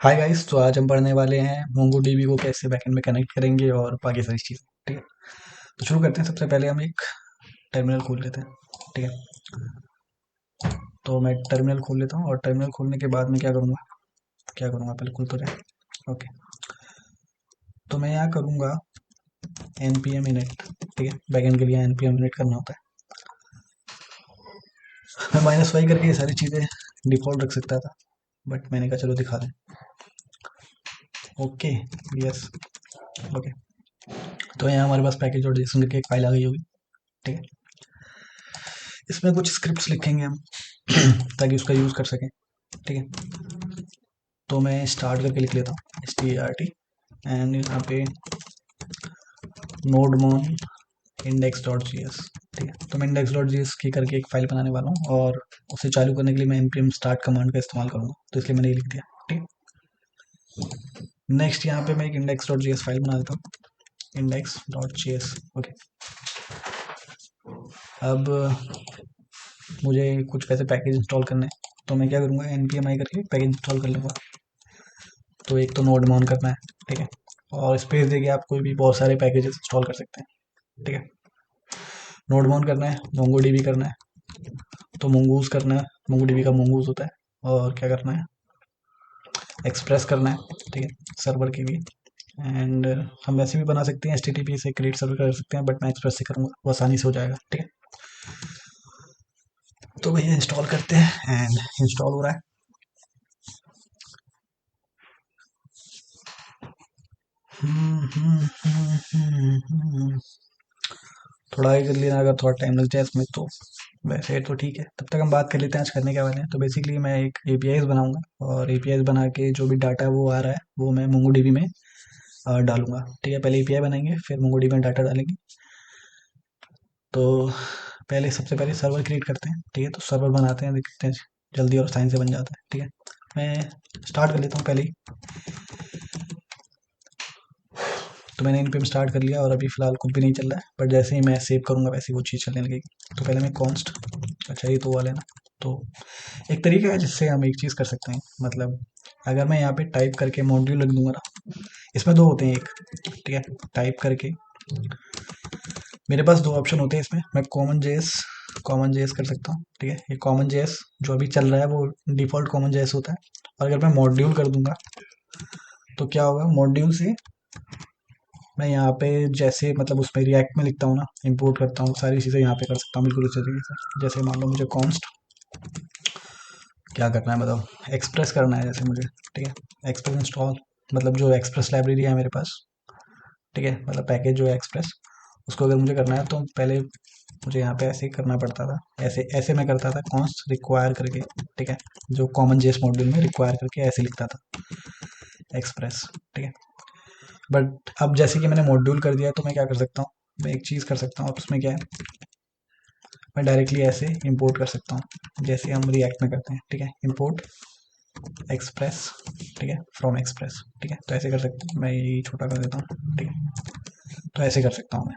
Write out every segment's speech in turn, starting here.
Hi guys, तो आज हम पढ़ने वाले हैं मोंगो डीबी को कैसे बैकएंड में कनेक्ट करेंगे और बाकी सारी चीज़ें। ठीक है, तो शुरू करते हैं। सबसे पहले हम एक टर्मिनल खोल लेते हैं। ठीक है, तो मैं टर्मिनल खोल लेता हूँ और टर्मिनल खोलने के बाद मैं क्या करूँगा पहले खुल तो जाए। ओके, तो मैं यहाँ करूँगा npm init। ठीक है, बैकएंड के लिए npm init करना होता है। मैं -y करके ये सारी चीज़ें डिफ़ॉल्ट रख सकता था, बट मैंने कहा चलो दिखा दें। Okay, yes, okay. तो यहाँ हमारे पास पैकेज डॉट जेसन करके एक फाइल आ गई होगी। ठीक है, इसमें कुछ स्क्रिप्ट्स लिखेंगे हम ताकि उसका यूज़ कर सकें। ठीक है, तो मैं स्टार्ट करके लिख लेता हूँ start एंड यहाँ पे नोडमोन इंडेक्स डॉट जी एस। ठीक है, तो मैं इंडेक्स डॉट जी एस की करके एक फाइल बनाने वाला हूँ और उसे चालू करने के लिए मैं npm स्टार्ट कमांड का इस्तेमाल करूँगा, तो इसलिए मैंने ये लिख दिया। ठीक है, नेक्स्ट यहाँ पे मैं एक index dot G S file बना देता हूँ, index dot G S. Okay, अब मुझे कुछ वैसे पैकेज इंस्टॉल करने हैं, तो मैं क्या करूँगा npm आई करके पैकेज इंस्टॉल कर लूँगा। तो एक तो नोडमोन करना है। ठीक है, और स्पेस देके आप कोई भी बहुत सारे पैकेजेस इंस्टॉल कर सकते हैं। ठीक है, नोडमोन करना है, मोंगो डीबी करना है, तो मोंगूज करना है, मोंगो डीबी का मोंगूज होता है। और क्या करना है, एक्सप्रेस करना है। ठीक है, सर्वर के लिए। एंड हम वैसे भी बना सकते हैं, एच टी टी पी से क्रिएट सर्वर कर सकते हैं, बट मैं एक्सप्रेस से करूँगा, वो आसानी से हो जाएगा। ठीक है, तो भैया इंस्टॉल करते हैं एंड इंस्टॉल हो रहा है। थोड़ा ही कर लेना, अगर थोड़ा टाइम लग जाए इसमें तो वैसे तो ठीक है। तब तक हम बात कर लेते हैं आज करने क्या वाले हैं। तो बेसिकली मैं एक एपीआईज बनाऊंगा और एपीआईज बना के जो भी डाटा वो आ रहा है वो मैं मोंगोडीबी में डालूंगा। ठीक है, पहले एपीआई बनाएंगे फिर मोंगोडीबी में डाटा डालेंगे। तो पहले सबसे पहले सर्वर क्रिएट करते हैं। ठीक है, तो सर्वर बनाते हैं, देखते हैं जल्दी और आसानी से बन जाता है। ठीक है, मैं स्टार्ट कर लेता हूँ पहले ही। तो मैंने npm स्टार्ट कर लिया और अभी फिलहाल कुछ भी नहीं चल रहा है, बट जैसे ही मैं सेव करूँगा वैसे ही वो चीज़ चलने लगेगी। तो पहले मैं कॉन्स्ट, अच्छा ये तो वाले ना, तो एक तरीका है जिससे हम एक चीज़ कर सकते हैं। मतलब अगर मैं यहाँ पे टाइप करके मॉड्यूल लिख दूंगा ना, इसमें दो होते हैं एक। ठीक है, टाइप करके मेरे पास दो ऑप्शन होते हैं इसमें। मैं कॉमन जेएस कर सकता हूँ। ठीक है, ये कॉमन जेएस जो अभी चल रहा है वो डिफॉल्ट कॉमन जेएस होता है। और अगर मैं मॉड्यूल कर दूंगा तो क्या होगा, मॉड्यूल से मैं यहाँ पे जैसे मतलब उसमें रिएक्ट में लिखता हूँ ना, इंपोर्ट करता हूँ, सारी चीज़ें यहाँ पे कर सकता हूँ बिल्कुल उसी तरीके से। जैसे मान लो मुझे कॉन्स्ट क्या करना है, मतलब एक्सप्रेस करना है जैसे मुझे। ठीक है, एक्सप्रेस इंस्टॉल, मतलब जो एक्सप्रेस लाइब्रेरी है मेरे पास। ठीक है, मतलब पैकेज जो है एक्सप्रेस, उसको अगर मुझे करना है तो पहले मुझे यहाँ पे ऐसे ही करना पड़ता था। ऐसे ऐसे मैं करता था, कॉन्स्ट रिक्वायर करके। ठीक है, जो कॉमन जेएस मॉड्यूल में रिक्वायर करके ऐसे लिखता था एक्सप्रेस। ठीक है, बट अब जैसे कि मैंने मॉड्यूल कर दिया तो मैं क्या कर सकता हूँ, मैं एक चीज़ कर सकता हूँ। अब उसमें क्या है, मैं डायरेक्टली ऐसे इंपोर्ट कर सकता हूँ जैसे हम रिएक्ट में करते हैं। ठीक है, इंपोर्ट एक्सप्रेस। ठीक है, फ्रॉम एक्सप्रेस। ठीक है, तो ऐसे कर सकते हैं। मैं यही छोटा कर देता हूँ। ठीक है, तो ऐसे कर सकता हूँ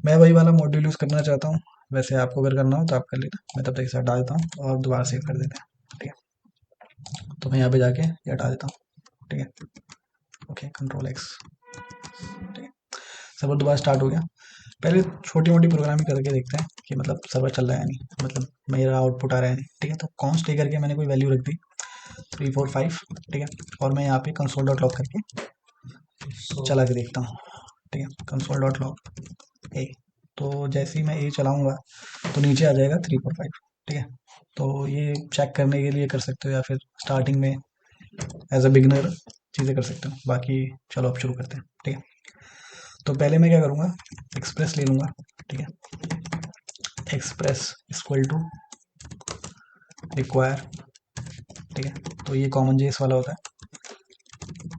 मैं वही वाला मॉड्यूल यूज़ करना चाहता हूँ। वैसे आपको अगर करना हो तो आप कर लेना, मैं तब तक इसे हटा देता हूँ और दोबारा सेव कर देते हैं। ठीक है, तो मैं यहाँ पे जाके ये हटा देता हूँ। ठीक है, ओके, कंट्रोल एक्स। ठीक है, सर्वर दोबारा स्टार्ट हो गया। पहले छोटी मोटी प्रोग्रामिंग करके देखते हैं कि मतलब सर्वर चल रहा है या नहीं, मतलब मेरा आउटपुट आ रहा है नहीं। ठीक है, तो कॉन्स्ट करके मैंने कोई वैल्यू रख दी 345। ठीक है, और मैं यहाँ पे कंसोल डॉट लॉग करके चला के देखता हूँ। ठीक है, कंसोल डॉट लॉग ए, तो जैसे ही मैं ए चलाऊंगा तो नीचे आ जाएगा 345। ठीक है, तो ये चेक करने के लिए कर सकते हो या फिर स्टार्टिंग में एज अ बिगनर चीज़ें कर सकते हो। बाकी चलो अब शुरू करते हैं। ठीक है, तो पहले मैं क्या करूँगा, एक्सप्रेस ले लूँगा। ठीक है, एक्सप्रेस इक्वल टू रिक्वायर। ठीक है, तो ये कॉमन जेएस वाला होता है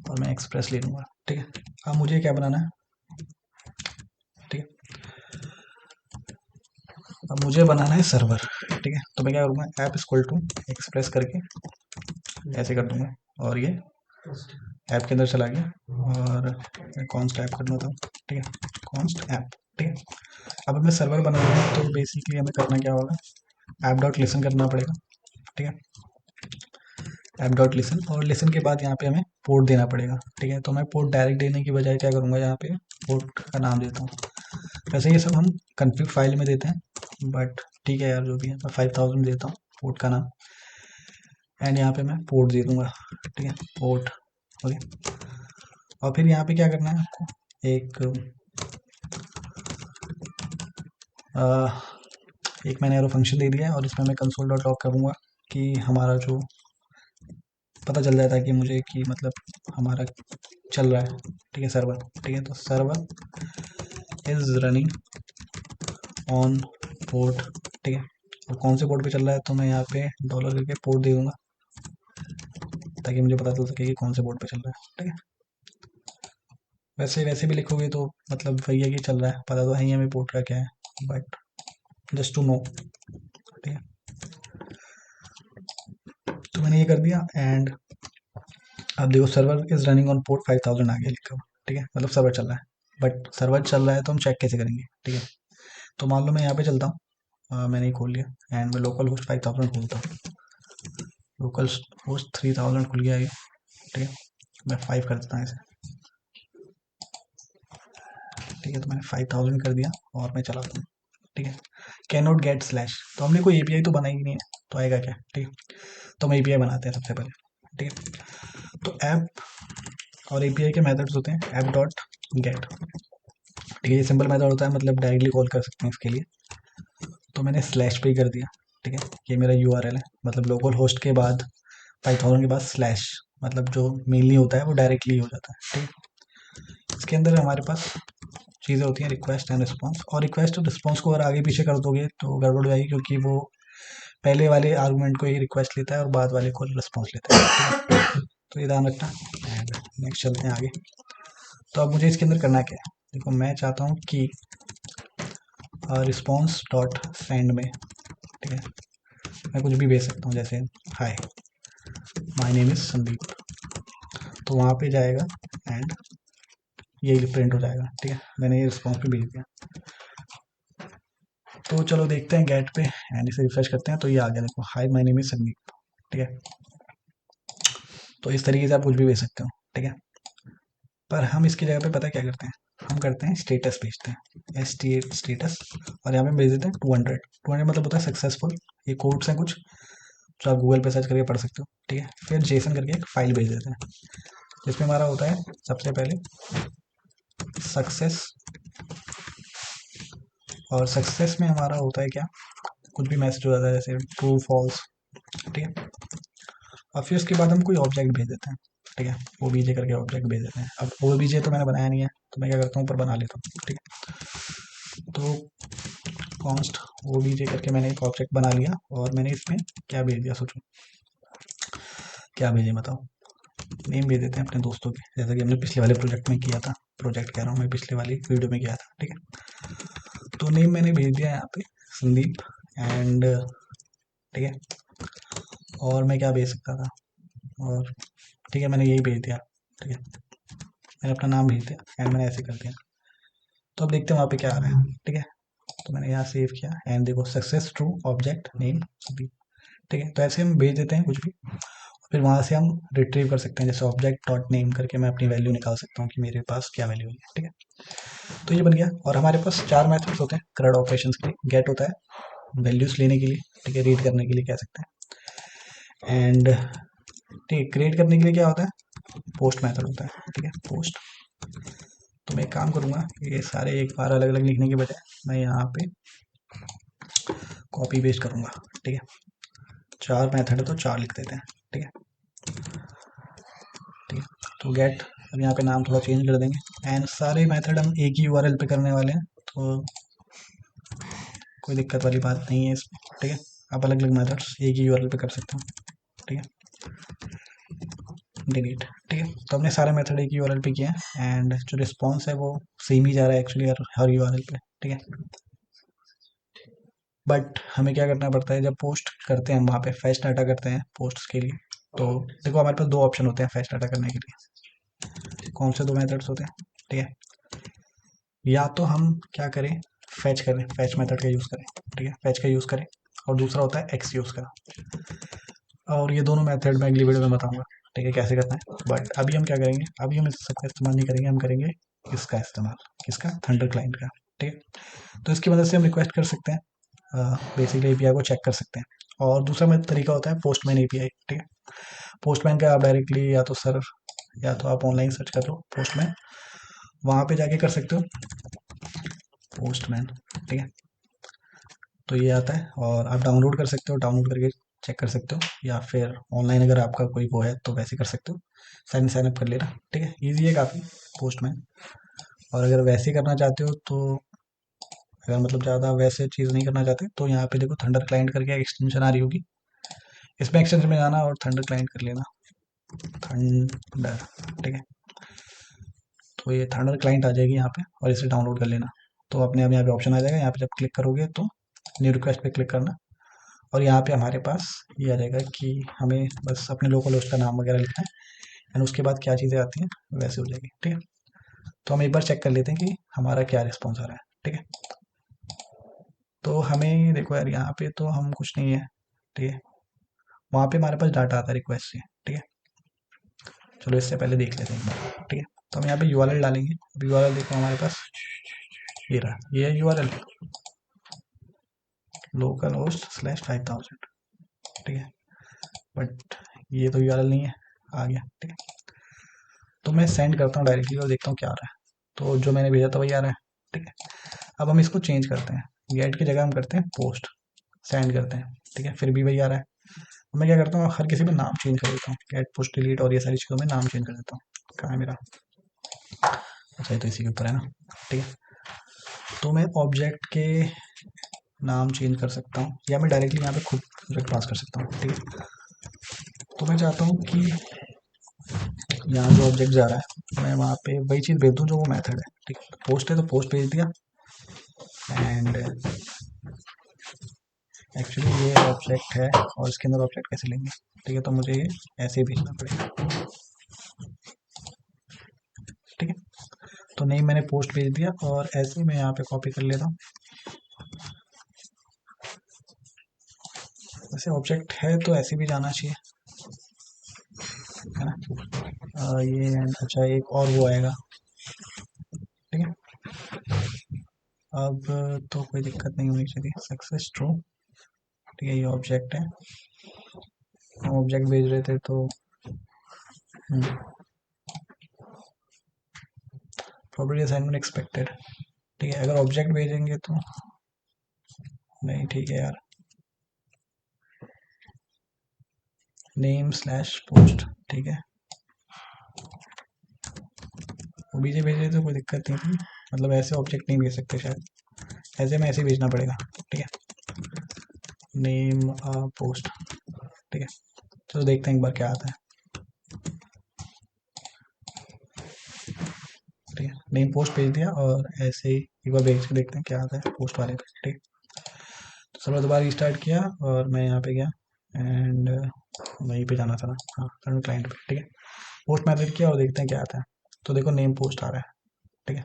और मैं एक्सप्रेस ले लूँगा। ठीक है, अब मुझे क्या बनाना है, ठीक है, अब मुझे बनाना है सर्वर। ठीक है, तो मैं क्या करूँगा, ऐप इक्वल टू एक्सप्रेस करके ऐसे कर दूंगा और ये ऐप के अंदर चला गया और मैं कॉन्स्ट ऐप करना था। ठीक है, कॉन्स्ट ऐप। ठीक है, अब हमें सर्वर बनाना है तो बेसिकली हमें करना क्या होगा, ऐप डॉट लिसन करना पड़ेगा। ठीक है, ऐप डॉट लिसन, और लिसन के बाद यहाँ पे हमें पोर्ट देना पड़ेगा। ठीक है, तो मैं पोर्ट डायरेक्ट देने की बजाय क्या करूँगा, यहाँ पे पोर्ट का नाम देता हूँ। वैसे ये सब हम कन्फिग फाइल में देते हैं, बट ठीक है यार, जो भी है मैं 5000 देता हूँ पोर्ट का नाम, एंड यहाँ पे मैं पोर्ट दे दूंगा। ठीक है, पोर्ट। ओके, और फिर यहाँ पे क्या करना है आपको, एक मैंने एरो फंक्शन दे दिया है, और इसमें मैं कंसोल डॉट लॉग करूँगा कि हमारा जो पता चल जाता है कि मुझे कि मतलब हमारा चल रहा है। ठीक है, सर्वर। ठीक है, तो server is running on port. ठीक है, और कौन से पोर्ट पे चल रहा है, तो मैं यहाँ पे डॉलर करके पोर्ट दे दूंगा, ताकि मुझे पता चल सके कि कौन से पोर्ट पे चल रहा है। ठीक है, वैसे वैसे भी लिखोगे तो मतलब वही है कि चल रहा है, पता तो है ही हमें पोर्ट का क्या है, बट जस्ट टू नो। ठीक है, तो मैंने ये कर दिया, एंड अब देखो server is running on port 5000 आ गया लिखा हुआ। ठीक है, मतलब सर्वर चल रहा है, बट सर्वर चल रहा है तो हम चेक कैसे करेंगे। ठीक है, तो मान लो मैं यहाँ पे चलता हूँ, मैंने ये खोल लिया, एंड मैं लोकल होस्ट 5000 खोलता हूँ, लोकल होस्ट 3000 खुल गया ये। ठीक है, मैं 5 कर देता हूँ इसे। ठीक है, तो मैंने 5000 कर दिया, और मैं चलाता हूँ। ठीक है, कैन नॉट गेट स्लैश, तो हमने कोई एपीआई तो बनाई ही नहीं है, तो आएगा क्या। ठीक है, तो हम एपीआई बनाते हैं सबसे पहले। ठीक है, तो ऐप और एपीआई के मेथड्स होते हैं ऐप डॉट गेट। ठीक है, ये सिंपल मेथड होता है, मतलब डायरेक्टली कॉल कर सकते हैं इसके लिए, तो मैंने स्लैश पे ही कर दिया। ठीक है, ये मेरा यूआरएल है, मतलब लोकल होस्ट के बाद 5000 के बाद स्लैश, मतलब जो मेनली होता है वो डायरेक्टली हो जाता है। ठीक है, इसके अंदर हमारे पास चीज़ें होती हैं रिक्वेस्ट एंड रिस्पॉन्स, और रिक्वेस्ट और रिस्पॉन्स को अगर आगे पीछे कर दोगे तो गड़बड़ हो जाएगी, क्योंकि वो पहले वाले आर्गूमेंट को ही रिक्वेस्ट लेता है और बाद वाले को रिस्पॉन्स लेता है। ठीक है? तो ये ध्यान रखना, एंड नेक्स्ट चलते हैं आगे। तो अब मुझे इसके अंदर करना क्या है, देखो मैं चाहता हूँ कि रिस्पॉन्स डॉट सेंड में, ठीक है, मैं कुछ भी भेज सकता हूँ, जैसे hi my name is Sandeep, तो वहाँ पे जाएगा एंड यही प्रिंट हो जाएगा। ठीक है, मैंने ये रिस्पॉन्स पे भेज दिया। तो चलो देखते हैं गेट पे, एंड इसे रिफ्रेश करते हैं, तो ये आ गया, देखो hi my name is Sandeep. ठीक है, तो इस तरीके से आप कुछ भी भेज सकते हो। ठीक है, पर हम इसकी जगह पे पता क्या करते हैं, हम करते हैं स्टेटस भेजते हैं, एस टी स्टेटस, और यहाँ पे भेज देते हैं 200। 200 मतलब होता है सक्सेसफुल। ये कोड्स हैं कुछ जो आप गूगल पे सर्च करके पढ़ सकते हो। ठीक है, फिर जेसन करके एक फाइल भेज देते हैं, जिसमें हमारा होता है सबसे पहले सक्सेस, और सक्सेस में हमारा होता है क्या, कुछ भी मैसेज हो जाता है, जैसे ट्रू फॉल्स। ठीक है, और फिर उसके बाद हम कोई ऑब्जेक्ट भेज देते हैं। ठीक है, ओ बीजे करके ऑब्जेक्ट भेज देते हैं। अब ओ बीजे तो मैंने बनाया नहीं है, तो मैं क्या करता हूँ, ऊपर बना लेता हूँ। ठीक है, तो कॉन्स्ट ओ बीजे करके मैंने एक ऑब्जेक्ट बना लिया, और मैंने इसमें क्या भेज दिया, सोचो क्या भेजे बताओ। नेम भेज देते हैं अपने दोस्तों के, जैसा कि हमने पिछले वाले प्रोजेक्ट में किया था, प्रोजेक्ट कह रहा हूँ मैं, पिछले वाली वीडियो में किया था। ठीक है, तो नेम मैंने भेज दिया यहाँ पे संदीप, एंड ठीक है, और मैं क्या भेज सकता था, और ठीक है मैंने यही भेज दिया। ठीक है, मैंने अपना नाम भेज दिया, एंड मैंने ऐसे कर दिया। तो अब देखते हैं वहाँ पे क्या आ रहा है। ठीक है, तो मैंने यहाँ सेव किया, एंड देखो success true object name Sandeep. ठीक है, तो ऐसे हम भेज देते हैं कुछ भी, फिर वहाँ से हम रिट्रीव कर सकते हैं, जैसे ऑब्जेक्ट डॉट नेम करके मैं अपनी वैल्यू निकाल सकता हूँ कि मेरे पास क्या वैल्यू है। ठीक है, तो ये बन गया, और हमारे पास 4 मेथड्स होते हैं CRUD ऑपरेशंस के लिए। गेट होता है वैल्यूज लेने के लिए, ठीक है, रीड करने के लिए कह सकते हैं, एंड ठीक है, क्रिएट करने के लिए क्या होता है, पोस्ट मेथड होता है। ठीक है, पोस्ट। तो मैं एक काम करूँगा, ये सारे एक बार अलग अलग लिखने के बजाय मैं यहाँ पे कॉपी पेस्ट करूँगा। ठीक है, 4 मेथड है तो 4 लिख देते हैं। ठीक है, ठीक है, तो गेट, अब यहाँ पे नाम थोड़ा चेंज कर देंगे, एंड सारे मेथड हम एक ही यूआरएल पे करने वाले हैं, तो कोई दिक्कत वाली बात नहीं है इसमें। ठीक है, आप अलग अलग मेथड्स एक ही यूआरएल पे कर सकते हो। ठीक है, डिलीट। ठीक है, तो हमने सारे मेथड एक ही यूआरएल पे किया है, एंड जो रिस्पॉन्स है वो सेम ही जा रहा है एक्चुअली हर यूआरएल पे। ठीक है, बट हमें क्या करना पड़ता है, जब पोस्ट करते हैं वहाँ पे फैच डाटा करते हैं पोस्ट्स के लिए, तो देखो हमारे पास 2 ऑप्शन होते हैं फैच डाटा करने के लिए। कौन से 2 मेथड्स होते हैं, ठीक है, या तो हम क्या करें, फैच करें, फैच मेथड का यूज़ करें। ठीक है, फैच का यूज़ करें, और दूसरा होता है एक्स यूज़ करा। और ये दोनों मेथड मैं अगली वीडियो में बताऊंगा, ठीक है, कैसे करना है। बट अभी हम क्या करेंगे, अभी हम इस सबका इस्तेमाल नहीं करेंगे, हम करेंगे इसका इस्तेमाल, किसका, थंडर क्लाइंट का, ठीक है। तो इसकी मदद से हम रिक्वेस्ट कर सकते हैं, बेसिकली एपीआई को चेक कर सकते हैं। और दूसरा मेरा तरीका होता है पोस्टमैन एपीआई, ठीक है। पोस्टमैन का आप डायरेक्टली या तो सर, या तो आप ऑनलाइन सर्च कर लो पोस्टमैन, वहाँ पे जाके कर सकते हो पोस्टमैन, ठीक है। तो ये आता है और आप डाउनलोड कर सकते हो, डाउनलोड करके चेक कर सकते हो, या फिर ऑनलाइन अगर आपका कोई वो है तो वैसे कर सकते हो, साइन अप कर लेना, ठीक है। ईजी है काफ़ी पोस्टमैन। और अगर वैसे करना चाहते हो तो, अगर मतलब ज़्यादा वैसे चीज़ नहीं करना चाहते तो यहाँ पे देखो थंडर क्लाइंट करके एक्सटेंशन आ रही होगी, इसमें एक्सटेंशन में जाना और थंडर क्लाइंट कर लेना, थंडर, ठीक है। तो ये थंडर क्लाइंट आ जाएगी यहाँ पे और इसे डाउनलोड कर लेना। तो अपने आप यहाँ पे ऑप्शन आ जाएगा, यहाँ पे जब क्लिक करोगे तो न्यू रिक्वेस्ट पे क्लिक करना, और यहाँ पे हमारे पास ये आ जाएगा कि हमें बस अपने लोकल होस्ट का नाम वगैरह लिखना है, एंड उसके बाद क्या चीज़ें आती हैं वैसे हो जाएगी, ठीक है। तो हम एक बार चेक कर लेते हैं कि हमारा क्या रिस्पॉन्स आ रहा है, ठीक है। तो हमें देखो यार, यहाँ पे तो हम कुछ नहीं है, ठीक है। वहाँ पे हमारे पास डाटा आता है रिक्वेस्ट से, ठीक है। चलो इससे पहले देख लेते हैं एक बार, ठीक है। तो हम यहाँ पे यूआरएल डालेंगे। अब यूआरएल देखो हमारे पास ये रहा, ये है यूआरएल, लोकल होस्ट स्लैश 5000, ठीक है। बट ये तो यूआरएल नहीं है, आ गया, ठीक है। तो मैं सेंड करता हूँ डायरेक्टली और देखता हूँ क्या आ रहा है। तो जो मैंने भेजा था वही आ रहा है, ठीक है। अब हम इसको चेंज करते हैं, गेट की जगह हम करते हैं पोस्ट, सेंड करते हैं, ठीक है, फिर भी वही आ रहा है। मैं क्या करता हूँ, हर किसी में नाम चेंज कर देता हूँ, गेट पोस्ट डिलीट और ये सारी चीज़ों में नाम चेंज कर देता हूँ। कहाँ है मेरा, अच्छा ये तो इसी के ऊपर है ना, ठीक है। तो मैं ऑब्जेक्ट के नाम चेंज कर सकता हूँ, या मैं डायरेक्टली यहाँ पे खुद ऑब्जेक्ट पास कर सकता हूँ, ठीक है। तो मैं चाहता हूँ कि यहाँ जो ऑब्जेक्ट जा रहा है मैं वहाँ पे वही चीज़ भेज दूँ जो वो मेथड है, ठीक है। पोस्ट है तो पोस्ट भेज दिया, एंड एक्चुअली ये ऑब्जेक्ट है और इसके अंदर ऑब्जेक्ट कैसे लेंगे, ठीक है। तो मुझे ये ऐसे ही भेजना पड़ेगा, ठीक है। तो नहीं, मैंने पोस्ट भेज दिया और ऐसे ही मैं यहाँ पे कॉपी कर लेता हूँ। वैसे ऑब्जेक्ट है तो ऐसे भी जाना चाहिए, है ना। ये अच्छा, एक और वो आएगा, ठीक है। अब तो कोई दिक्कत नहीं होनी चाहिए, सक्सेस ट्रू, ठीक है। ये ऑब्जेक्ट है, हम ऑब्जेक्ट भेज रहे थे तो प्रॉपर्टी असाइनमेंट एक्सपेक्टेड, ठीक है। अगर ऑब्जेक्ट भेजेंगे तो नहीं, ठीक है यार, नेम स्लैश पोस्ट, ठीक है। वो बीजे भेज रहे थे, कोई दिक्कत नहीं थी, मतलब ऐसे ऑब्जेक्ट नहीं भेज सकते शायद, ऐसे में ऐसे भेजना पड़ेगा, ठीक है। नेम पोस्ट, ठीक है। चलो देखते हैं एक बार क्या आता है, ठीक है। नेम पोस्ट भेज दिया और ऐसे ही एक बार भेज के देखते हैं क्या आता है पोस्ट वाले पे, ठीक है। तो चलो दोबारा रिस्टार्ट किया और मैं यहाँ पे गया, एंड वहीं पे जाना था ना, हाँ, करंट क्लाइंट पे, ठीक है। पोस्ट मैसेज किया और देखते हैं क्या आता है। तो देखो नेम पोस्ट आ रहा है, ठीक है।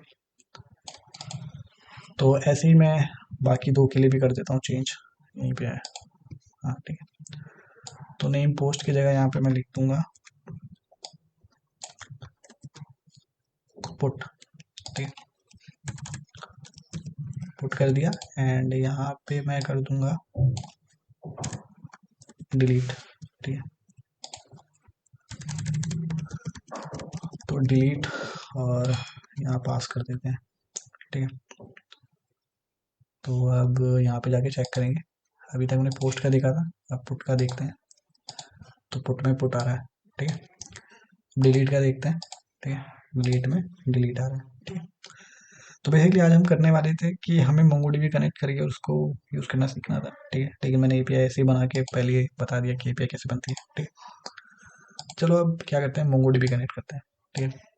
तो ऐसे ही मैं बाकी दो के लिए भी कर देता हूँ चेंज, यहीं पे है, हाँ, ठीक है। तो नेम पोस्ट की जगह यहाँ पे मैं लिख दूंगा पुट, ठीक है। पुट कर दिया, एंड यहाँ पे मैं कर दूंगा डिलीट, ठीक है। तो डिलीट और यहाँ पास कर देते हैं, ठीक है। तो अब यहाँ पे जाके चेक करेंगे, अभी तक मैंने पोस्ट का देखा था, अब पुट का देखते हैं। तो पुट में पुट आ रहा है, ठीक है। डिलीट का देखते हैं, ठीक है, डिलीट में डिलीट आ रहा है, ठीक है। तो बेसिकली आज हम करने वाले थे कि हमें मोंगोडीबी कनेक्ट करके और उसको यूज़ करना सीखना था, ठीक है। लेकिन मैंने एपीआई ऐसे ही बना के पहले ही बता दिया कि एपीआई कैसे बनती है, ठीक है। चलो अब क्या करते हैं, मोंगोडीबी कनेक्ट करते हैं, ठीक है।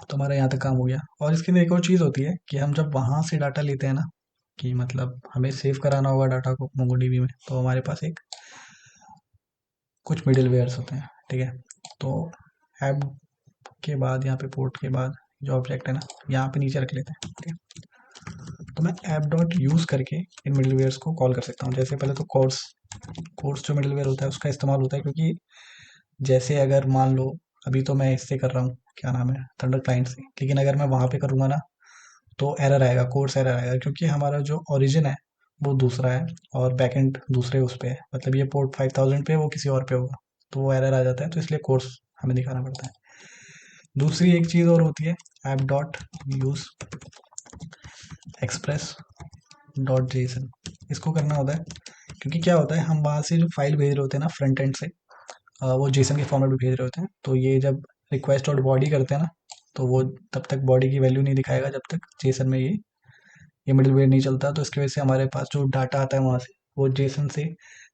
तो हमारा यहाँ तक काम हो गया। और इसके अंदर एक और चीज़ होती है कि हम जब वहाँ से डाटा लेते हैं ना, कि मतलब हमें सेव कराना होगा डाटा को मोंगोडीबी में, तो हमारे पास एक कुछ मिडिल वेयर्स होते हैं, ठीक है। तो ऐप के बाद यहाँ पे पोर्ट के बाद जो ऑब्जेक्ट है ना, यहाँ पे नीचे रख लेते हैं, ठीक है। तो मैं ऐप डॉट यूज़ करके इन मिडलवेयर्स को कॉल कर सकता हूँ। जैसे पहले तो कोर्स कोर्स जो मिडलवेयर होता है उसका इस्तेमाल होता है, क्योंकि जैसे अगर मान लो अभी तो मैं इससे कर रहा हूँ, क्या नाम है, थंडर क्लाइंट से, लेकिन अगर मैं वहाँ पे करूँगा ना तो एरर आएगा, कोर्स एरर आएगा, क्योंकि हमारा जो ओरिजिन है वो दूसरा है और बैकएंड दूसरे उस पे है। मतलब ये पोर्ट 5000 पे है, वो किसी और पे होगा, तो वो एरर आ जाता है। तो इसलिए कोर्स हमें दिखाना पड़ता है। दूसरी एक चीज़ और होती है, app dot use express dot JSON. इसको करना होता है क्योंकि क्या होता है, हम वहाँ से जो फाइल भेज रहे होते हैं ना फ्रंट एंड से, वो जेसन के फॉर्मेट में भेज रहे होते हैं। तो ये जब रिक्वेस्ट डॉट बॉडी करते हैं ना, तो वो तब तक बॉडी की वैल्यू नहीं दिखाएगा जब तक जेसन में ये मिडलवेयर नहीं चलता। तो इसकी वजह से हमारे पास जो डाटा आता है वहाँ से, वो जेसन से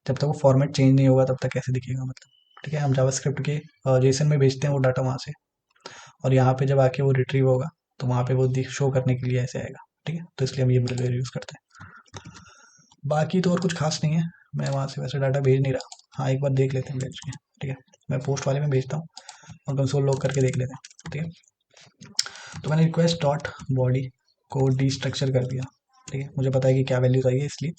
जब तक वो फॉर्मेट चेंज नहीं होगा तब तक कैसे दिखेगा, मतलब ठीक है। हम जावास्क्रिप्ट के जेसन में भेजते हैं वो डाटा वहाँ से, और यहाँ पे जब आके वो रिट्रीव होगा तो वहाँ पे वो शो करने के लिए ऐसे आएगा, ठीक है। तो इसलिए हम ये मिडलवेयर यूज़ करते हैं। बाकी तो और कुछ खास नहीं है, मैं वहाँ से वैसे डाटा भेज नहीं रहा। हाँ, एक बार देख लेते हैं भेज के, ठीक है। मैं पोस्ट वाले में भेजता हूँ और कंसोल लॉग करके देख लेते हैं, ठीक है। तो मैंने रिक्वेस्ट डॉट बॉडी को डीस्ट्रक्चर कर दिया, ठीक है। मुझे पता है कि क्या वैल्यू चाहिए इसलिए,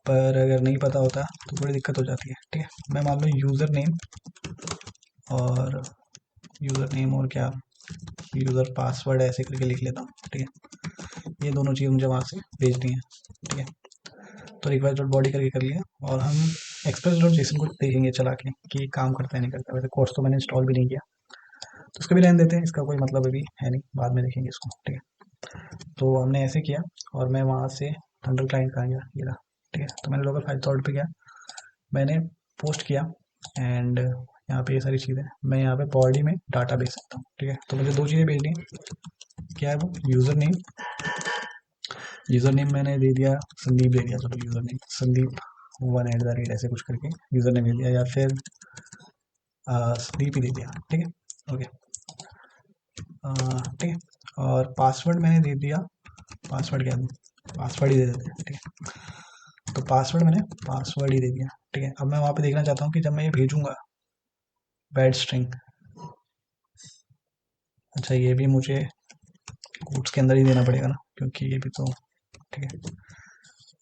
पर अगर नहीं पता होता तो थोड़ी दिक्कत हो जाती है, ठीक है। मैं मान लो यूज़र नेम और क्या, यूज़र पासवर्ड ऐसे करके लिख लेता हूँ, ठीक है। ये दोनों चीज़ मुझे वहाँ से भेजनी है, ठीक है। तो रिक्वेस्ट डॉट बॉडी करके कर लिया, और हम एक्सप्रेस डॉट जेसन को देखेंगे चला के कि काम करता है नहीं करता। वैसे कोर्स तो मैंने इंस्टॉल भी नहीं किया, तो उसका भी रहने देते हैं, इसका कोई मतलब अभी है नहीं, बाद में देखेंगे इसको, ठीक है। तो हमने ऐसे किया और मैं वहाँ से थंडर क्लाइंट कहाँ गया, ये रहा, ठीक है। तो मैंने लोकल फाइल सॉर्ट पे गया, मैंने पोस्ट किया, एंड यहाँ पे ये सारी चीज़ें मैं यहाँ पे बॉडी में डाटा भेज सकता हूँ, ठीक है। तो मुझे दो चीज़ें भेजनी है, क्या है वो, यूज़र नेम मैंने दे दिया संदीप, दे दिया, चलो यूज़र नेम संदीप 1 ऐसे कुछ करके यूज़र नेम दे दिया, या फिर संदीप ही दे दिया, ठीक है। ओके, ठीक है। और पासवर्ड मैंने दे दिया, पासवर्ड क्या दूँ, पासवर्ड ही दे देते हैं, ठीक है। तो पासवर्ड मैंने पासवर्ड ही दे दिया, ठीक है। अब मैं वहाँ पे देखना चाहता हूँ कि जब मैं ये भेजूंगा बैड स्ट्रिंग, अच्छा ये भी मुझे कोट्स के अंदर ही देना पड़ेगा ना, क्योंकि ये भी तो, ठीक है।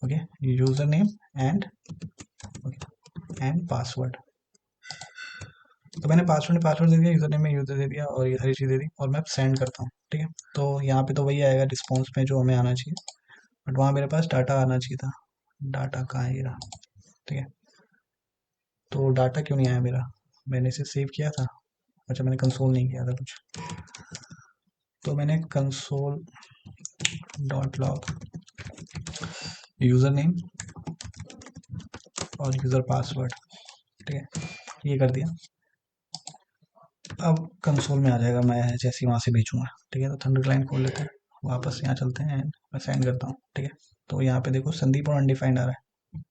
Okay, user name and password. तो मैंने पासवर्ड दे दिया, यूज़र नेम में यूज़र दे दिया, और ये सारी चीज़ दे दी, और मैं सेंड करता हूँ, ठीक है। तो यहाँ पे तो वही आएगा रिस्पॉन्स में जो हमें आना चाहिए, बट वहाँ मेरे पास डाटा आना चाहिए था। डाटा कहाँ है, ये रहा, ठीक है। तो डाटा क्यों नहीं आया मेरा, मैंने इसे सेव किया था, अच्छा मैंने कंसोल नहीं किया था कुछ। तो मैंने console dot log user name और यूज़र पासवर्ड, ठीक है, ये कर दिया। अब कंसोल में आ जाएगा, मैं जैसे ही वहाँ से भेजूंगा, ठीक है। तो थंडर क्लाइंट खोल लेते हैं, वापस यहाँ चलते हैं, मैं साइन करता हूँ, ठीक है। तो यहाँ पे देखो संदीप और अनडिफाइंड आ रहा है,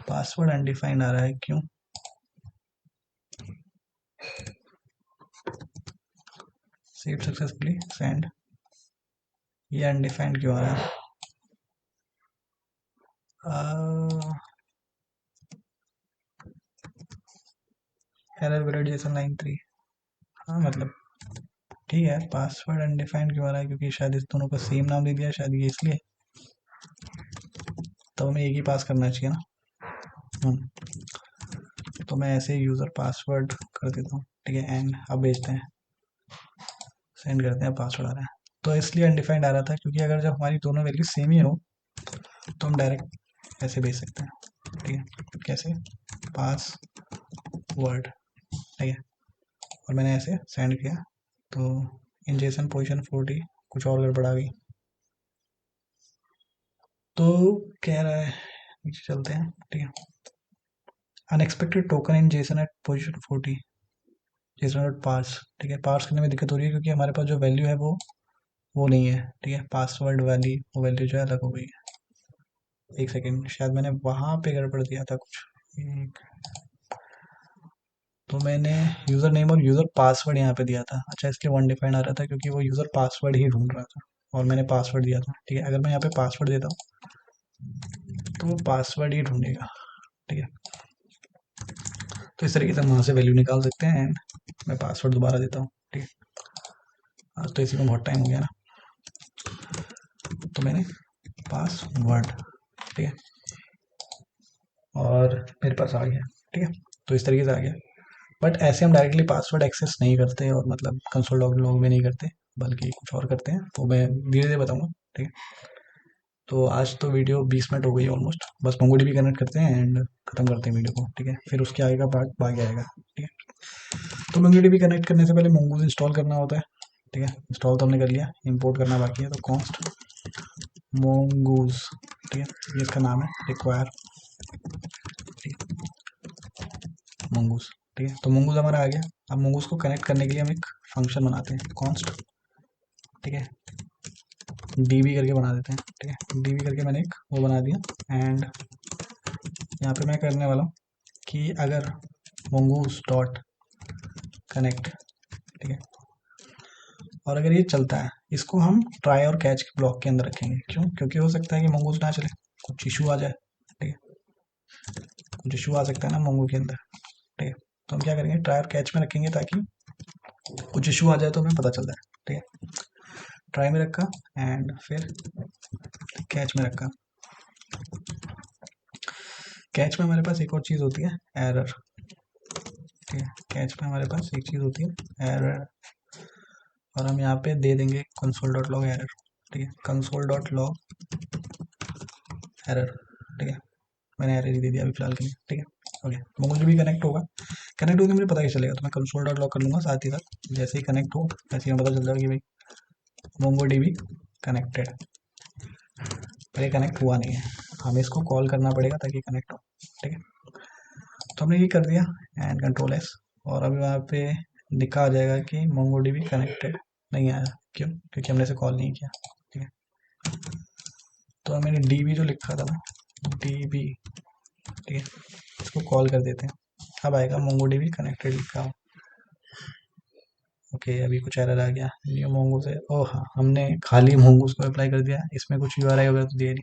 पासवर्ड अनडिफाइंड आ रहा है, क्यों, सेव सक्सेसफुली सेंड, ये अनडिफाइंड क्यों आ रहा है, एरर वेलिडेशन लाइन 3। हाँ मतलब ठीक है, पासवर्ड अनडिफाइंड क्यों आ रहा है, क्योंकि शायद इस दोनों को सेम नाम दे दिया शायद, ये इसलिए। तो हमें एक ही पास करना चाहिए ना। तो मैं ऐसे यूज़र पासवर्ड कर देता हूँ, ठीक है। एंड अब भेजते हैं, सेंड करते हैं, पासवर्ड आ रहा है। तो इसलिए अनडिफाइंड आ रहा था, क्योंकि अगर जब हमारी दोनों वैल्यू सेम ही हो तो हम डायरेक्ट ऐसे भेज सकते हैं, ठीक है। कैसे, पासवर्ड, ठीक है। और मैंने ऐसे सेंड किया, तो इन जेसन पोजिशन 40 कुछ और गड़बड़ आ गई। तो कह रहा है, नीचे चलते हैं, ठीक है। Unexpected token in JSON at position 40 JSON dot parse, ठीक है। पार्स करने में दिक्कत हो रही है क्योंकि हमारे पास जो वैल्यू है वो नहीं है, ठीक है। पासवर्ड वाली वो वैल्यू जो है अलग हो गई है। एक सेकेंड, शायद मैंने वहाँ पे गड़बड़ दिया था कुछ, एक, तो मैंने यूज़र नेम और यूज़र पासवर्ड यहाँ पे दिया था, अच्छा इसलिए वन डिफाइंड आ रहा था, क्योंकि वो यूज़र पासवर्ड ही ढूंढ रहा था और मैंने पासवर्ड दिया था, ठीक है। अगर मैं यहाँ पे पासवर्ड देता हूँ तो वो पासवर्ड ही ढूंढेगा, ठीक है। तो इस तरीके से हम वहाँ से वैल्यू निकाल सकते हैं, एंड मैं पासवर्ड दोबारा देता हूँ, ठीक है। आज तो इसी में बहुत टाइम हो गया ना। तो मैंने पासवर्ड, ठीक है, और मेरे पास आ गया, ठीक है। तो इस तरीके से आ गया। बट ऐसे हम डायरेक्टली पासवर्ड एक्सेस नहीं करते और मतलब कंसोल लॉग में नहीं करते, बल्कि कुछ और करते हैं, तो मैं धीरे धीरे बताऊंगा, ठीक है। तो आज तो वीडियो 20 मिनट हो गई ऑलमोस्ट, बस मंगोडी भी कनेक्ट करते हैं एंड खत्म करते हैं वीडियो को, ठीक है। फिर उसके आगे का पार्ट बाकी आएगा, ठीक है। तो मंगोडी भी कनेक्ट करने से पहले मोंगूज इंस्टॉल करना होता है, ठीक है। इंस्टॉल तो हमने कर लिया, इंपोर्ट करना बाकी है, तो कॉन्स्ट मोंगूज, ठीक है, ये इसका नाम है, रिक्वायर मंगूस, ठीक है। तो मंगूस हमारा आ गया। अब मंगूस को कनेक्ट करने के लिए हम एक फंक्शन बनाते हैं, कॉन्स्ट, ठीक है, डीबी करके बना देते हैं, ठीक है। डीबी करके मैंने एक वो बना दिया एंड यहाँ पे मैं करने वाला हूँ कि अगर मंगूस डॉट कनेक्ट, ठीक है, और अगर ये चलता है, इसको हम ट्राई और कैच के ब्लॉक के अंदर रखेंगे। क्यों? क्योंकि हो सकता है कि मंगूस ना चले, कुछ इशू आ जाए, ठीक है, कुछ इशू आ सकता है ना मंगू के अंदर, ठीक है। तो हम क्या करेंगे, ट्राई और कैच में रखेंगे ताकि कुछ इशू आ जाए तो हमें पता चल जाए, ठीक है। ट्राई में रखा एंड फिर कैच में रखा। कैच में हमारे पास एक और चीज़ होती है, एरर, ठीक है। कैच में हमारे पास एक चीज़ होती है, एरर, और हम यहाँ पे दे देंगे कंसोल डॉट लॉग एरर, ठीक है, कंसोल डॉट लॉग एरर, ठीक है। मैंने एरर ही दे दिया अभी फिलहाल के लिए, ठीक है। ओके, मोंगो भी कनेक्ट होगा, कनेक्ट होकर मुझे पता ही चलेगा, तो मैं कंसोल डॉट लॉग कर लूँगा साथ ही साथ। जैसे ही कनेक्ट हो वैसे ही हमें पता चल जाएगा कि भाई मोंगो डी कनेक्टेड, पर ये कनेक्ट हुआ नहीं है, हमें इसको कॉल करना पड़ेगा ताकि कनेक्ट हो, ठीक है। तो हमने ये कर दिया एंड कंट्रोल एस, और अभी वहाँ पे लिखा आ जाएगा कि मोंगोडीबी कनेक्टेड नहीं आया। क्यों? क्योंकि हमने इसे कॉल नहीं किया, ठीक है। तो मैंने डीबी जो लिखा था ना, डीबी, ठीक है, इसको कॉल कर देते हैं। अब आएगा मोंगोडीबी कनेक्टेड लिखा हो। ओके, अभी कुछ एरर आ गया न्यू मोंगो से। ओह हाँ, हमने खाली मोंगोस को अप्लाई कर दिया, इसमें कुछ यूआरआई वगैरह तो दिया नहीं।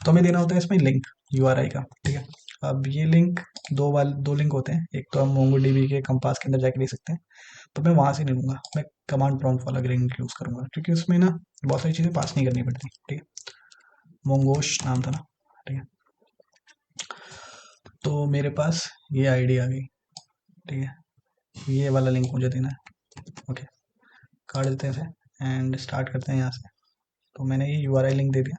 तो हमें देना होता है इसमें लिंक यूआरआई का, ठीक है। अब ये लिंक दो लिंक होते हैं, एक तो हम मोंगो डीबी के कंपास के अंदर जाके ले सकते हैं, तो मैं वहाँ से नहीं लूँगा, मैं कमांड प्रॉम्प्ट वाला लिंक यूज़ करूँगा, क्योंकि उसमें ना बहुत सारी चीज़ें पास नहीं करनी पड़ती, ठीक है। मोंगोश नाम था ना, ठीक है। तो मेरे पास ये आईडी आ गई, ठीक है, ये वाला लिंक मुझे देना है। ओके, काट देते हैं इसे एंड स्टार्ट करते हैं यहाँ से। तो मैंने ये यूआरआई लिंक दे दिया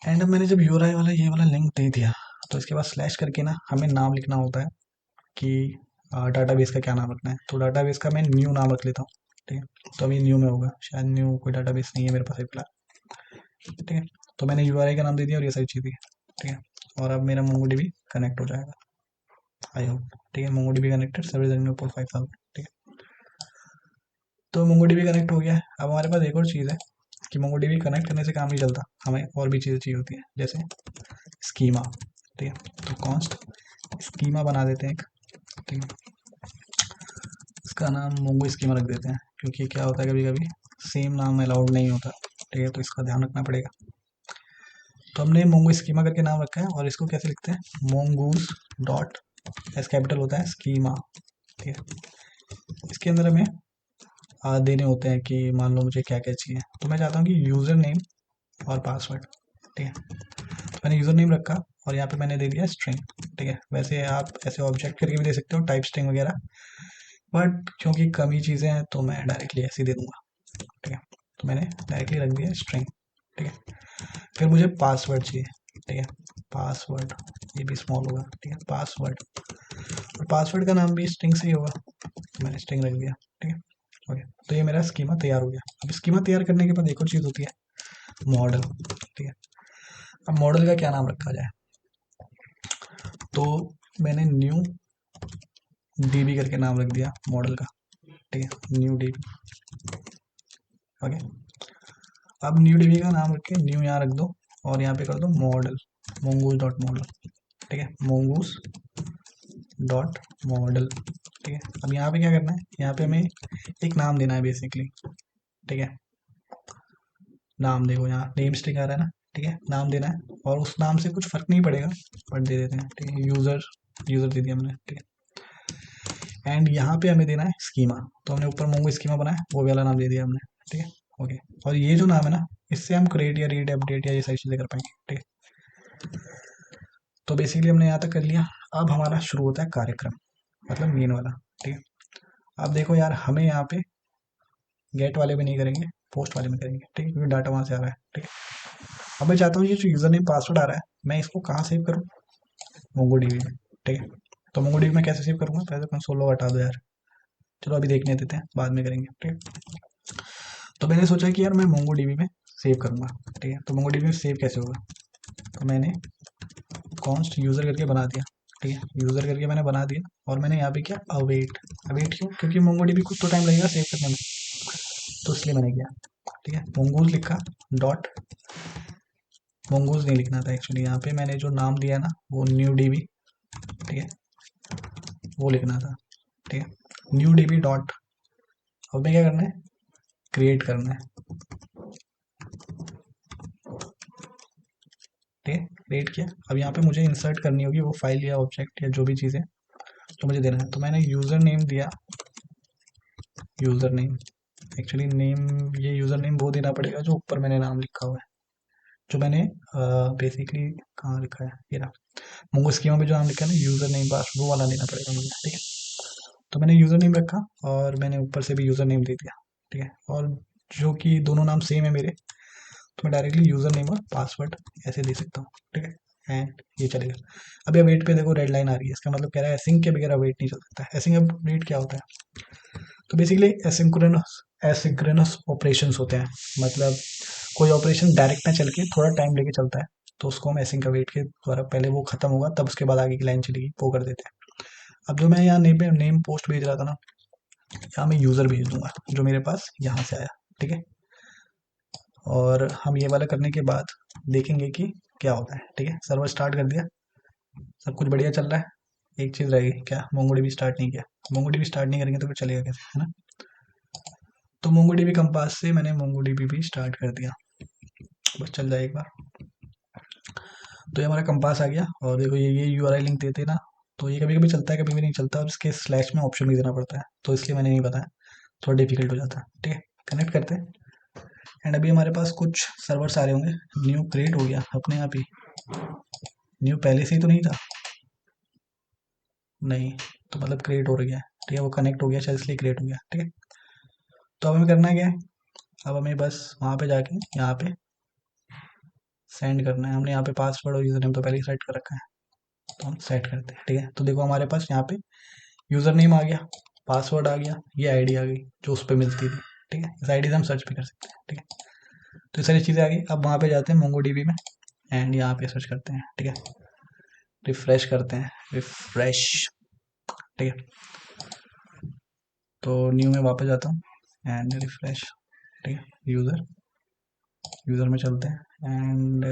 एंड अब मैंने जब यूआरआई वाला ये वाला लिंक दे दिया, तो इसके बाद स्लैश करके ना हमें नाम लिखना होता है कि डाटाबेस का क्या नाम रखना है। तो डाटाबेस का मैं न्यू नाम रख लेता हूँ, ठीक है। तो अभी न्यू में होगा, शायद न्यू कोई डाटाबेस नहीं है मेरे पास अभी फिलहाल, ठीक है। तो मैंने यूआरआई का नाम दे दिया और ये सारी चीज़ें, ठीक है। और अब मेरा मोंगोडीबी कनेक्ट हो जाएगा, आई होप, ठीक है। MongoDB connected service running for 5000, ठीक है। तो मोंगोडीबी कनेक्ट हो गया है। अब हमारे पास एक और चीज़ है कि मोंगोडीबी कनेक्ट करने से काम नहीं चलता, हमें और भी चीज़ें चाहिए होती है, जैसे स्कीमा, ठीक है। तो कॉन्स्ट स्कीमा बना देते हैं एक, ठीक है। इसका नाम मोंगो स्कीमा रख देते हैं, क्योंकि क्या होता है कभी कभी सेम नाम अलाउड नहीं होता, ठीक है। तो इसका ध्यान रखना पड़ेगा। तो हमने मोंगो स्कीमा करके नाम रखा है, और इसको कैसे लिखते हैं, मोंगूज डॉट, एस कैपिटल होता है, स्कीमा, ठीक है। इसके अंदर हमें देने होते हैं कि मान लो मुझे क्या क्या चाहिए। तो मैं चाहता हूँ कि यूज़र नेम और पासवर्ड, ठीक है। तो मैंने यूज़र नेम रखा और यहाँ पे मैंने दे दिया स्ट्रिंग, ठीक है। वैसे आप ऐसे ऑब्जेक्ट करके भी दे सकते हो, टाइप स्ट्रिंग वगैरह, बट क्योंकि कम ही चीज़ें हैं तो मैं डायरेक्टली ऐसे ही दे दूंगा, ठीक है। तो मैंने डायरेक्टली रख दिया स्ट्रिंग, ठीक है। फिर मुझे पासवर्ड चाहिए, ठीक है, पासवर्ड, ये भी स्मॉल होगा, ठीक है, पासवर्ड, और पासवर्ड का नाम भी स्ट्रिंग से ही होगा, तो मैंने स्ट्रिंग रख दिया, ठीक है। ओके, तो ये मेरा स्कीमा तैयार हो गया। अब स्कीमा तैयार करने के बाद एक और चीज़ होती है, मॉडल, ठीक है। अब मॉडल का क्या नाम रखा जाए, तो मैंने न्यू डीबी करके नाम रख दिया मॉडल का, ठीक है, न्यू डीबी, ओके। अब न्यू डीबी का नाम रख के न्यू यहाँ रख दो, और यहाँ पे कर दो मॉडल, मोंगूस डॉट मॉडल, ठीक है, मोंगूस डॉट मॉडल, ठीक है। अब यहाँ पे क्या करना है, यहाँ पे हमें एक नाम देना है बेसिकली, ठीक है। नाम देखो यहाँ नेम स्ट्रिंग आ रहा है ना, ठीक है, नाम देना है, और उस नाम से कुछ फर्क नहीं पड़ेगा, बट दे देते हैं, ठीक है। यूज़र, यूज़र दे दिया हमने, ठीक है। एंड यहाँ पे हमें देना है स्कीमा, तो हमने ऊपर मोंगो स्कीमा बनाया वो वाला नाम दे दिया हमने, ठीक है। ओके। और ये जो नाम है ना, इससे हम क्रिएट या रीड अपडेट या ये सारी चीज़ें कर पाएंगे, ठीक है। तो बेसिकली हमने यहाँ तक कर लिया। अब हमारा शुरू होता है कार्यक्रम, मतलब मेन वाला, ठीक है। अब देखो यार, हमें यहाँ पे गेट वाले में नहीं करेंगे, पोस्ट वाले में करेंगे, ठीक है, क्योंकि डाटा वहाँ से आ रहा है, ठीक है। अब मैं चाहता हूँ ये जो यूज़र नेम पासवर्ड आ रहा है, मैं इसको कहाँ सेव करूँ? मोंगोडीबी में, ठीक है। तो मोंगोडीबी में कैसे सेव करूँगा? पहले कंसोल लॉग हटा दो यार, चलो अभी देखने देते हैं, बाद में करेंगे, ठीक है। तो मैंने सोचा कि यार मैं मोंगोडीबी में सेव करूँगा, ठीक है। तो मोंगोडीबी में सेव कैसे होगा? तो मैंने कॉन्स्ट यूज़र करके बना दिया, ठीक है, यूज़र करके मैंने बना दिया। और मैंने यहाँ पे किया अवेट। अवेट क्यों? क्योंकि मोंगोडीबी कुछ तो टाइम लगेगा सेव करने में, तो इसलिए मैंने किया, ठीक है। मोंगूज लिखा, डॉट मोंगूज नहीं लिखना था एक्चुअली, यहाँ पे मैंने जो नाम दिया ना वो न्यू डीबी, ठीक है, वो लिखना था, ठीक है, न्यू डीबी डॉट। अब मैं क्या करना है? क्रिएट करना है, ठीक है, क्रिएट किया। अब यहाँ पे मुझे इंसर्ट करनी होगी वो फाइल या ऑब्जेक्ट या जो भी चीज़ है तो मुझे देना है। तो मैंने यूज़र नेम दिया, यूज़र नेम, एक्चुअली नेम, ये यूज़र नेम वो देना पड़ेगा जो ऊपर मैंने नाम लिखा हुआ है, जो मैंने बेसिकली कहाँ लिखा है, ये रहा मोंगो स्कीमा में जो नाम लिखा है ना, यूज़र नेम पास, वो वाला देना पड़ेगा मुझे, ठीक है। तो मैंने यूज़र नेम रखा और मैंने ऊपर से भी यूज़र नेम दे दिया, ठीक है। और जो कि दोनों नाम सेम है मेरे, तो मैं डायरेक्टली यूज़र नेम और पासवर्ड ऐसे दे सकता हूँ, ठीक है, एंड ये चलेगा। अभी वेट पे देखो रेड लाइन आ रही है, इसका मतलब कह रहा है एसिंक के बगैर वेट नहीं चल सकता। एसिंक अपडेट क्या होता है? तो बेसिकली एसिंक्रोनस एसिंक्रोनस ऑपरेशंस होते हैं, मतलब कोई ऑपरेशन डायरेक्ट ना चल के थोड़ा टाइम लेके चलता है, तो उसको हम एसिंक अवेट के द्वारा, पहले वो खत्म होगा तब उसके बाद आगे की लाइन चलेगी, वो कर देते हैं। अब जो मैं यहाँ नेम पोस्ट भेज रहा था ना, यहाँ मैं यूज़र भेज दूंगा जो मेरे पास यहाँ से आया, ठीक है। और हम ये वाला करने के बाद देखेंगे कि क्या होता है, ठीक है। सर्वर स्टार्ट कर दिया, सब कुछ बढ़िया चल रहा है। एक चीज़ रहेगी क्या? मोंगोडीबी स्टार्ट नहीं किया। मोंगोडीबी स्टार्ट नहीं करेंगे तो फिर चलेगा कैसे, है ना। तो मोंगोडीबी कंपास से मैंने मोंगोडीबी भी स्टार्ट कर दिया, बस चल जाए एक बार। तो ये हमारा कंपास आ गया। और देखो ये यूआरएल लिंक देते ना, तो ये कभी कभी चलता है कभी भी नहीं चलता, और इसके स्लैश में ऑप्शन भी देना पड़ता है, तो इसलिए मैंने नहीं बताया, थोड़ा डिफिकल्ट हो जाता है, ठीक है। कनेक्ट करते हैं। एंड अभी हमारे पास कुछ सर्वर्स आ रहे होंगे। न्यू क्रिएट हो गया अपने आप ही, न्यू पहले से ही तो नहीं था, नहीं, तो मतलब क्रिएट हो गया है, ठीक है, वो कनेक्ट हो गया शायद इसलिए क्रिएट हो गया, ठीक है। तो अब हमें करना क्या है? अब हमें बस वहाँ पे जाके यहाँ पे सेंड करना है। हमने यहाँ पे पासवर्ड और यूज़र नेम तो पहले ही सेट कर रखा है, तो हम सेट करते हैं, ठीक है। तो देखो हमारे पास यहाँ पे यूज़र नेम आ गया, पासवर्ड आ गया, ये आईडी आ गई जो उस पर मिलती थी, ठीक है। इस आईडी से हम सर्च भी कर सकते हैं, ठीक है। तो ये सारी चीज़ें आ गई। अब वहाँ पे जाते हैं मोंगो डीबी में एंड यहाँ पे सर्च करते हैं, ठीक है। रिफ्रेश करते हैं, रिफ्रेश, ठीक है। तो न्यू में वापस जाता हूँ एंड रिफ्रेश, ठीक है। यूज़र, यूज़र में चलते हैं एंड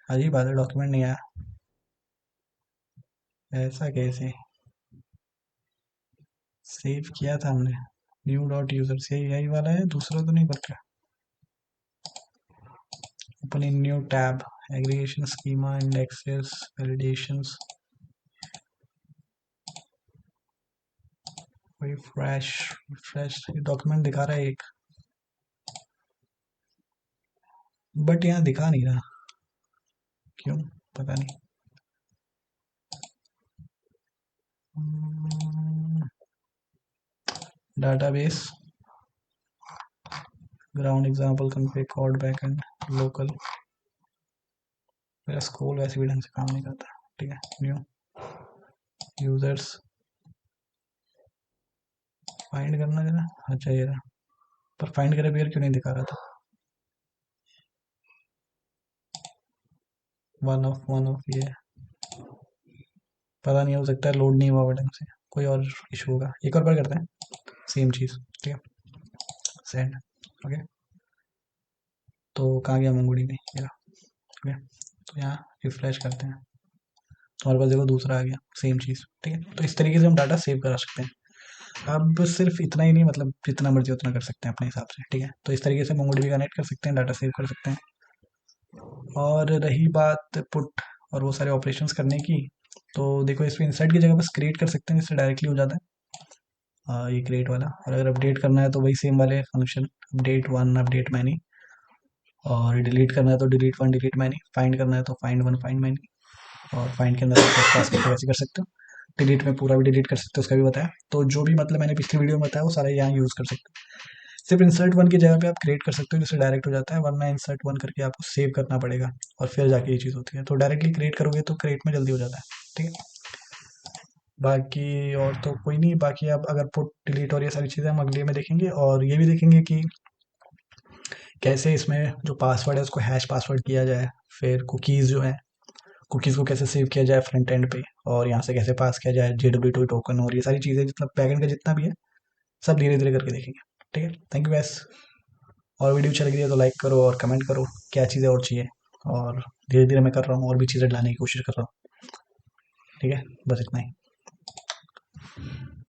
अजीब बात है, डॉक्यूमेंट नहीं आया, ऐसा कैसे? सेव किया था हमने, न्यू डॉट यूजर से, यही वाला है, दूसरा तो नहीं बन रहा। Open in new tab, aggregation schema, indexes, validations, refresh, refresh, document दिखा रहा है एक, बट यहाँ दिखा नहीं रहा, क्यों पता नहीं। Database, ground example, config, code backend, local, मेरा स्कूल वैसे भी ढंग से काम नहीं करता, ठीक है। न्यू यूजर्स, फाइंड करना जरा, अच्छा ये रहा, पर फाइंड करे बियर क्यों नहीं दिखा रहा था? वन ऑफ ये, पता नहीं, हो सकता है लोड नहीं हुआ ढंग से, कोई और इशू होगा। एक और बार करते हैं सेम चीज़, ठीक है, सेंड, ओके। तो कहाँ गया मंगोड़ी में, ये रहा, ओके। तो यहाँ रिफ्रेश करते हैं, तो हमारे पास देखो दूसरा आ गया, सेम चीज़, ठीक है। तो इस तरीके से हम डाटा सेव करा सकते हैं। अब सिर्फ इतना ही नहीं, मतलब जितना मर्जी उतना कर सकते हैं अपने हिसाब से, ठीक है। तो इस तरीके से मोंगोडीबी कनेक्ट कर सकते हैं, डाटा सेव कर सकते हैं। और रही बात पुट और वो सारे ऑपरेशंस करने की, तो देखो इसमें इंसर्ट की जगह बस क्रिएट कर सकते हैं, जिससे डायरेक्टली हो जाता है। ये क्रिएट वाला। और अगर अपडेट करना है तो वही सेम वाले function, update one update many. और डिलीट करना है तो delete one delete many. Find करना है तो फाइंड वन फाइंड मैनी। और फाइंड के अंदर पास करके वैसे कर सकते हो। डिलीट में पूरा भी डिलीट कर सकते हो, उसका भी बताया। तो जो भी मतलब मैंने पिछली वीडियो में बताया वो सारा यहाँ यूज़ कर सकते हो। सिर्फ इंसर्ट वन की जगह पे आप क्रिएट कर सकते हो, जिससे डायरेक्ट हो जाता है, वरना इंसर्ट वन करके आपको सेव करना पड़ेगा और फिर जाके ये चीज़ होती है। तो डायरेक्टली क्रिएट करोगे तो क्रिएट में जल्दी हो जाता है। ठीक है। बाकी और तो कोई नहीं। बाकी अब अगर पुट डिलीट और ये सारी चीज़ें हम अगले में देखेंगे, और ये भी देखेंगे कि कैसे इसमें जो पासवर्ड है उसको हैश पासवर्ड किया जाए। फिर कुकीज़ जो है, कुकीज़ को कैसे सेव किया जाए फ्रंट एंड पे, और यहाँ से कैसे पास किया जाए JWT टोकन, और ये सारी चीज़ें जितना बैकएंड का जितना भी है सब धीरे धीरे करके देखेंगे। ठीक है। Thank you gas. और वीडियो अच्छा लग रही है तो लाइक करो और कमेंट करो क्या चीज़ें और चाहिए। और धीरे धीरे मैं कर रहा हूँ और भी चीज़ें लाने की कोशिश कर रहा हूँ। ठीक है। बस इतना ही।